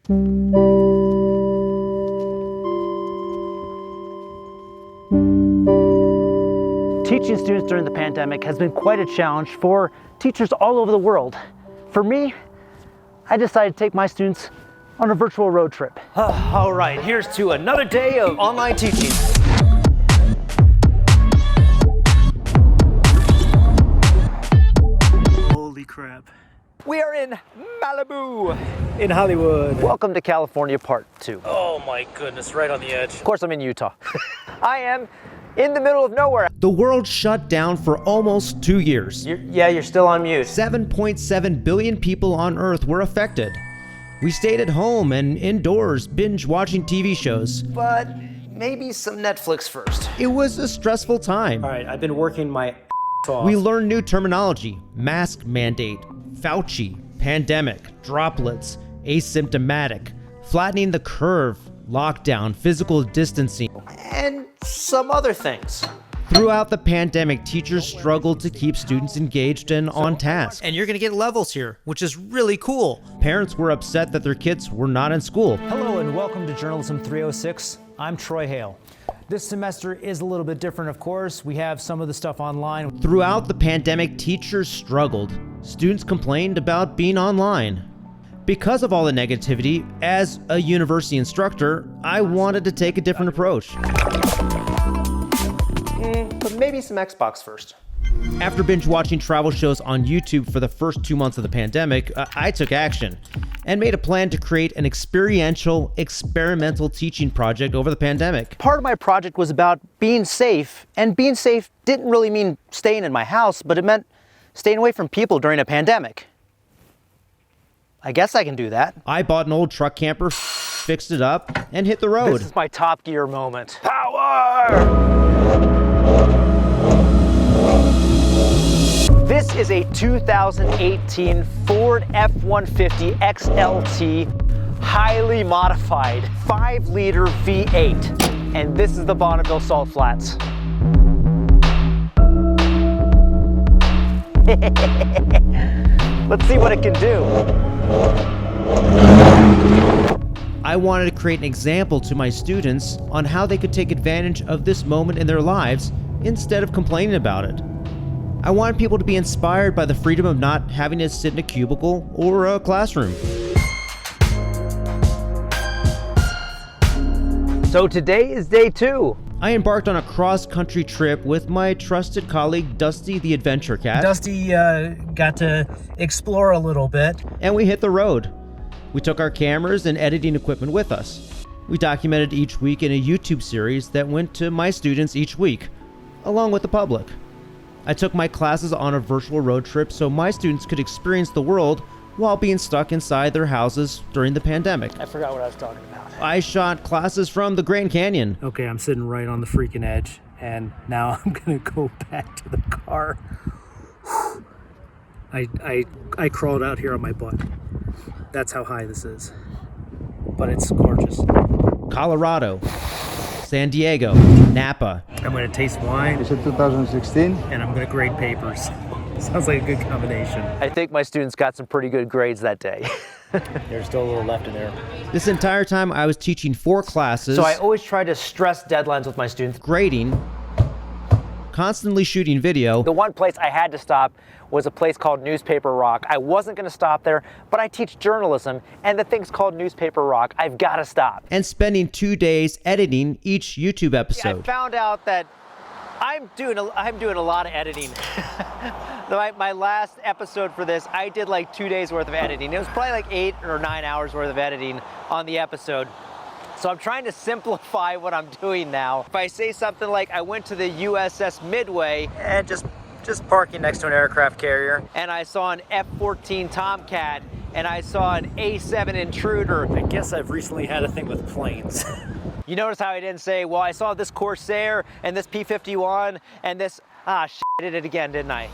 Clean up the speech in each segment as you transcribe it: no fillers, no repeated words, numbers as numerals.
Teaching students during the pandemic has been quite a challenge for teachers all over the world. For me, I decided to take my students on a virtual road trip. All right, here's to another day of online teaching. Holy crap. We are in Malibu. In Hollywood. Welcome to California Part 2. Oh my goodness, right on the edge. Of course, I'm in Utah. I am in the middle of nowhere. The world shut down for almost 2 years. You're still on mute. 7.7 billion people on Earth were affected. We stayed at home and indoors, binge watching TV shows. But maybe some Netflix first. It was a stressful time. All right, I've been working my ass off. We learned new terminology: mask mandate, Fauci, pandemic, droplets, asymptomatic, flattening the curve, lockdown, physical distancing. And some other things. Throughout the pandemic, teachers struggled to keep students engaged and on task. And you're gonna get levels here, which is really cool. Parents were upset that their kids were not in school. Hello and welcome to Journalism 306. I'm Troy Hale. This semester is a little bit different, of course. We have some of the stuff online. Throughout the pandemic, teachers struggled. Students complained about being online. Because of all the negativity, as a university instructor, I wanted to take a different approach. But maybe some Xbox first. After binge watching travel shows on YouTube for the first 2 months of the pandemic, I took action and made a plan to create an experiential, experimental teaching project over the pandemic. Part of my project was about being safe, and being safe didn't really mean staying in my house, but it meant staying away from people during a pandemic. I guess I can do that. I bought an old truck camper, fixed it up, and hit the road. This is my Top Gear moment. Power! This is a 2018 Ford F-150 XLT, highly modified 5-liter V8. And this is the Bonneville Salt Flats. Let's see what it can do. I wanted to create an example to my students on how they could take advantage of this moment in their lives instead of complaining about it. I wanted people to be inspired by the freedom of not having to sit in a cubicle or a classroom. So today is day 2. I embarked on a cross-country trip with my trusted colleague, Dusty the Adventure Cat. Dusty got to explore a little bit. And we hit the road. We took our cameras and editing equipment with us. We documented each week in a YouTube series that went to my students each week, along with the public. I took my classes on a virtual road trip so my students could experience the world while being stuck inside their houses during the pandemic. I forgot what I was talking about. I shot classes from the Grand Canyon. Okay, I'm sitting right on the freaking edge, and now I'm gonna go back to the car. I crawled out here on my butt. That's how high this is. But it's gorgeous. Colorado, San Diego, Napa. I'm gonna taste wine. Is it 2016? And I'm gonna grade papers. Sounds like a good combination. I think my students got some pretty good grades that day. There's still a little left in there. This entire time I was teaching 4 classes. So I always try to stress deadlines with my students. Grading, constantly shooting video. The one place I had to stop was a place called Newspaper Rock. I wasn't gonna stop there, but I teach journalism, and the thing's called Newspaper Rock. I've gotta stop. And spending 2 days editing each YouTube I episode. found out that I'm doing a lot of editing. My last episode for this, I did like 2 days worth of editing. It was probably like 8 or 9 hours worth of editing on the episode. So I'm trying to simplify what I'm doing now. If I say something like I went to the USS Midway and just parking next to an aircraft carrier, and I saw an F-14 Tomcat, and I saw an A-7 Intruder. I guess I've recently had a thing with planes. You notice how I didn't say, well, I saw this Corsair and this P-51 and this, I did it again, didn't I?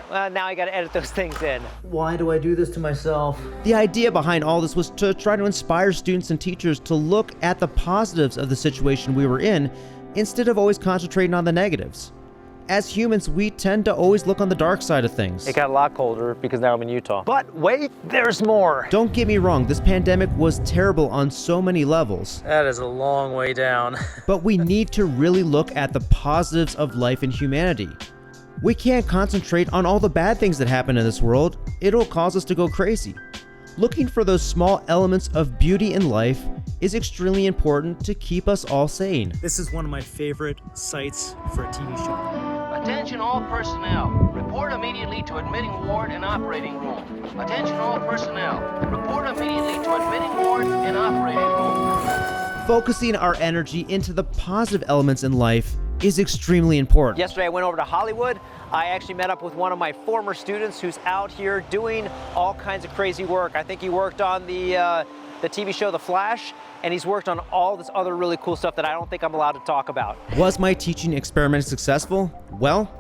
Well, now I gotta edit those things in. Why do I do this to myself? The idea behind all this was to try to inspire students and teachers to look at the positives of the situation we were in instead of always concentrating on the negatives. As humans, we tend to always look on the dark side of things. It got a lot colder because now I'm in Utah. But wait, there's more. Don't get me wrong, this pandemic was terrible on so many levels. That is a long way down. But we need to really look at the positives of life and humanity. We can't concentrate on all the bad things that happen in this world. It'll cause us to go crazy. Looking for those small elements of beauty in life is extremely important to keep us all sane. This is one of my favorite sites for a TV show. Attention all personnel. Report immediately to admitting ward and operating room. Attention all personnel. Report immediately to admitting ward and operating room. Focusing our energy into the positive elements in life is extremely important. Yesterday I went over to Hollywood. I actually met up with one of my former students who's out here doing all kinds of crazy work. I think he worked on the TV show The Flash, and he's worked on all this other really cool stuff that I don't think I'm allowed to talk about. Was my teaching experiment successful? Well,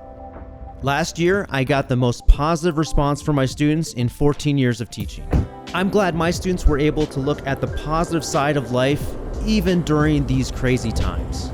last year I got the most positive response from my students in 14 years of teaching. I'm glad my students were able to look at the positive side of life even during these crazy times.